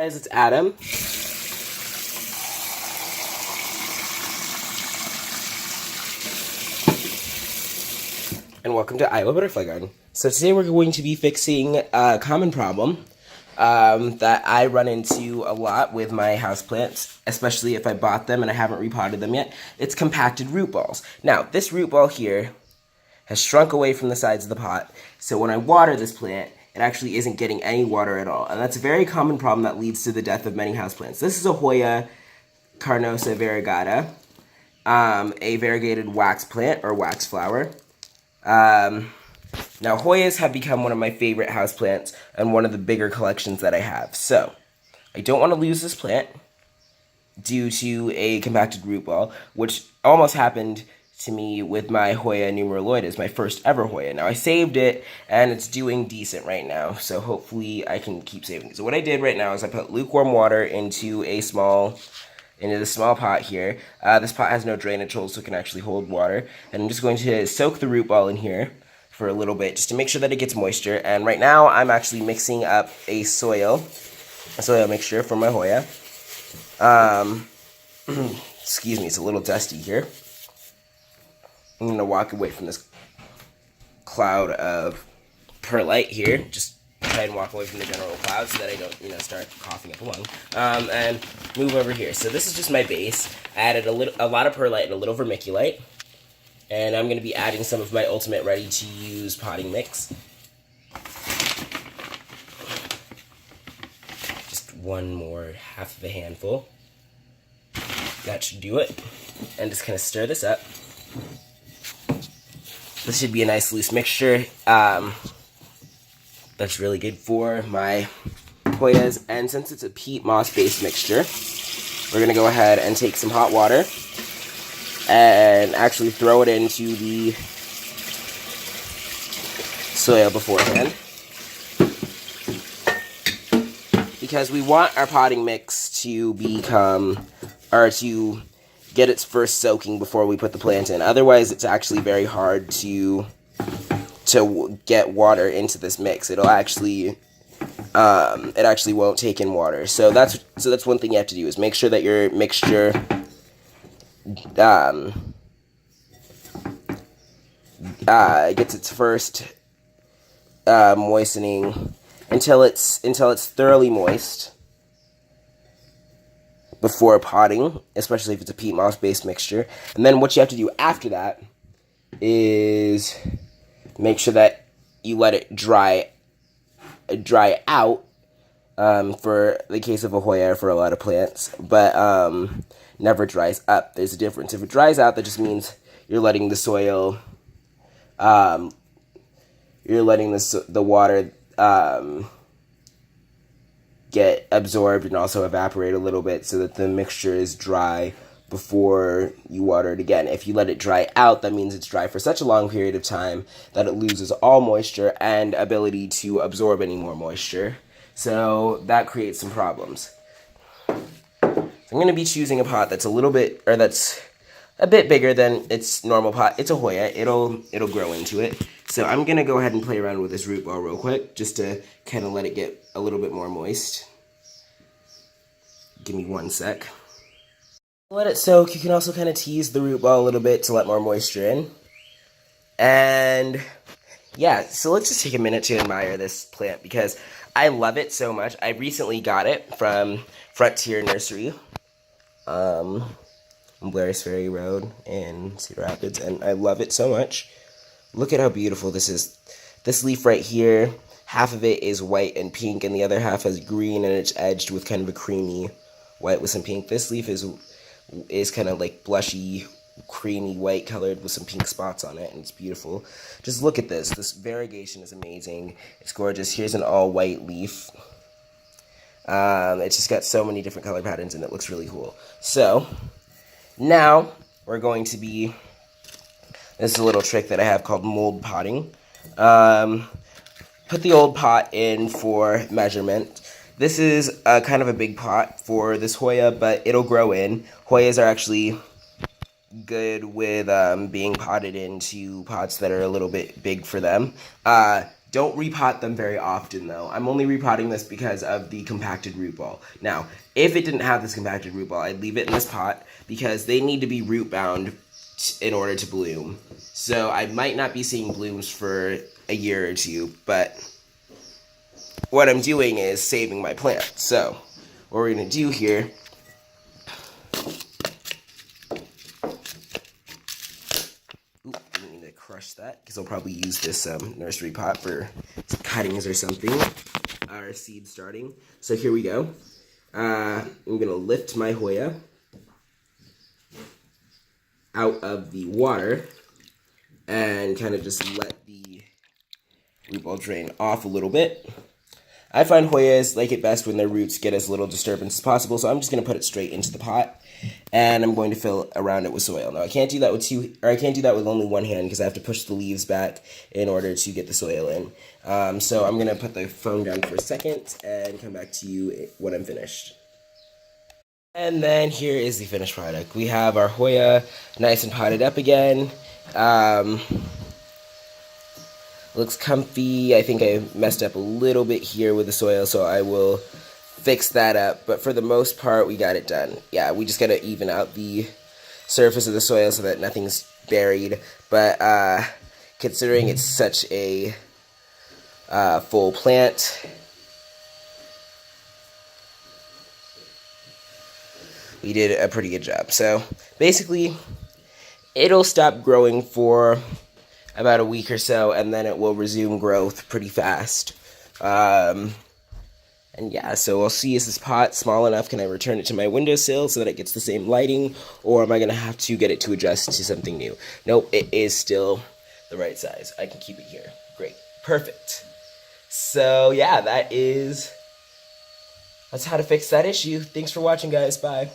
Guys, it's Adam. And welcome to Iowa Butterfly Garden. So today we're going to be fixing a common problem that I run into a lot with my houseplants, especially if I bought them and I haven't repotted them yet. It's compacted root balls. Now, this root ball here has shrunk away from the sides of the pot, so when I water this plant, it actually isn't getting any water at all. And that's a very common problem that leads to the death of many houseplants. This is a Hoya carnosa variegata, a variegated wax plant or wax flower. Now, Hoyas have become one of my favorite houseplants and one of the bigger collections that I have. So, I don't want to lose this plant due to a compacted root ball, which almost happened to me with my Hoya numeraloides, my first ever Hoya. Now, I saved it, and it's doing decent right now, so hopefully I can keep saving it. So what I did right now is I put lukewarm water into the small pot here. This pot has no drainage holes, so it can actually hold water. And I'm just going to soak the root ball in here for a little bit, just to make sure that it gets moisture. And right now, I'm actually mixing up a soil mixture for my Hoya. Excuse me, it's a little dusty here. I'm going to walk away from this cloud of perlite here. Just try and walk away from the general cloud so that I don't, start coughing up a lung. And move over here. So this is just my base. I added a lot of perlite and a little vermiculite. And I'm going to be adding some of my ultimate ready-to-use potting mix. Just one more half of a handful. That should do it. And just kind of stir this up. This should be a nice loose mixture. That's really good for my Hoyas. And since it's a peat moss based mixture, we're going to go ahead and take some hot water and actually throw it into the soil beforehand. Because we want our potting mix to to get its first soaking before we put the plant in. Otherwise, it's actually very hard to get water into this mix. It actually won't take in water. So that's one thing you have to do, is make sure that your mixture gets its first moistening until it's thoroughly moist before potting, especially if it's a peat moss based mixture. And then what you have to do after that is make sure that you let it dry out, for the case of a Hoya, for a lot of plants, but never dries up. There's a difference. If it dries out, that just means you're letting the soil, the water get absorbed and also evaporate a little bit so that the mixture is dry before you water it again. If you let it dry out, that means it's dry for such a long period of time that it loses all moisture and ability to absorb any more moisture. So that creates some problems. So I'm going to be choosing a pot that's that's a bit bigger than its normal pot. It's a Hoya. It'll grow into it. So I'm going to go ahead and play around with this root ball real quick, just to kind of let it get a little bit more moist. Give me 1 sec. Let it soak. You can also kind of tease the root ball a little bit to let more moisture in. And yeah, so let's just take a minute to admire this plant because I love it so much. I recently got it from Frontier Nursery on Blair's Ferry Road in Cedar Rapids, and I love it so much. Look at how beautiful this is. This leaf right here, half of it is white and pink, and the other half has green, and it's edged with kind of a creamy white with some pink. This leaf is kind of like blushy, creamy white colored with some pink spots on it, and it's beautiful. Just look at this. This variegation is amazing. It's gorgeous. Here's an all white leaf. It's just got so many different color patterns, and it looks really cool. So now we're going to be, this is a little trick that I have called mold potting. Put the old pot in for measurement. This is kind of a big pot for this Hoya, but it'll grow in. Hoyas are actually good with being potted into pots that are a little bit big for them. Don't repot them very often, though. I'm only repotting this because of the compacted root ball. Now, if it didn't have this compacted root ball, I'd leave it in this pot because they need to be root bound in order to bloom. So I might not be seeing blooms for a year or two, but what I'm doing is saving my plant. So what we're going to do here, crush that because I'll probably use this nursery pot for cuttings or something, or seed starting. So here we go. I'm gonna lift my Hoya out of the water and kind of just let the root ball drain off a little bit. I find Hoyas like it best when their roots get as little disturbance as possible, so I'm just going to put it straight into the pot, and I'm going to fill around it with soil. Now, I can't do that with only one hand because I have to push the leaves back in order to get the soil in. So I'm going to put the phone down for a second and come back to you when I'm finished. And then here is the finished product. We have our Hoya nice and potted up again. Looks comfy. I think I messed up a little bit here with the soil, so I will fix that up. But for the most part, we got it done. Yeah, we just got to even out the surface of the soil so that nothing's buried. But considering it's such a full plant, we did a pretty good job. So basically, it'll stop growing for about a week or so, and then it will resume growth pretty fast. And yeah, so we'll see, is this pot small enough? Can I return it to my windowsill so that it gets the same lighting, or am I going to have to get it to adjust to something new? Nope, it is still the right size. I can keep it here. Great. Perfect. So yeah, that's how to fix that issue. Thanks for watching, guys. Bye.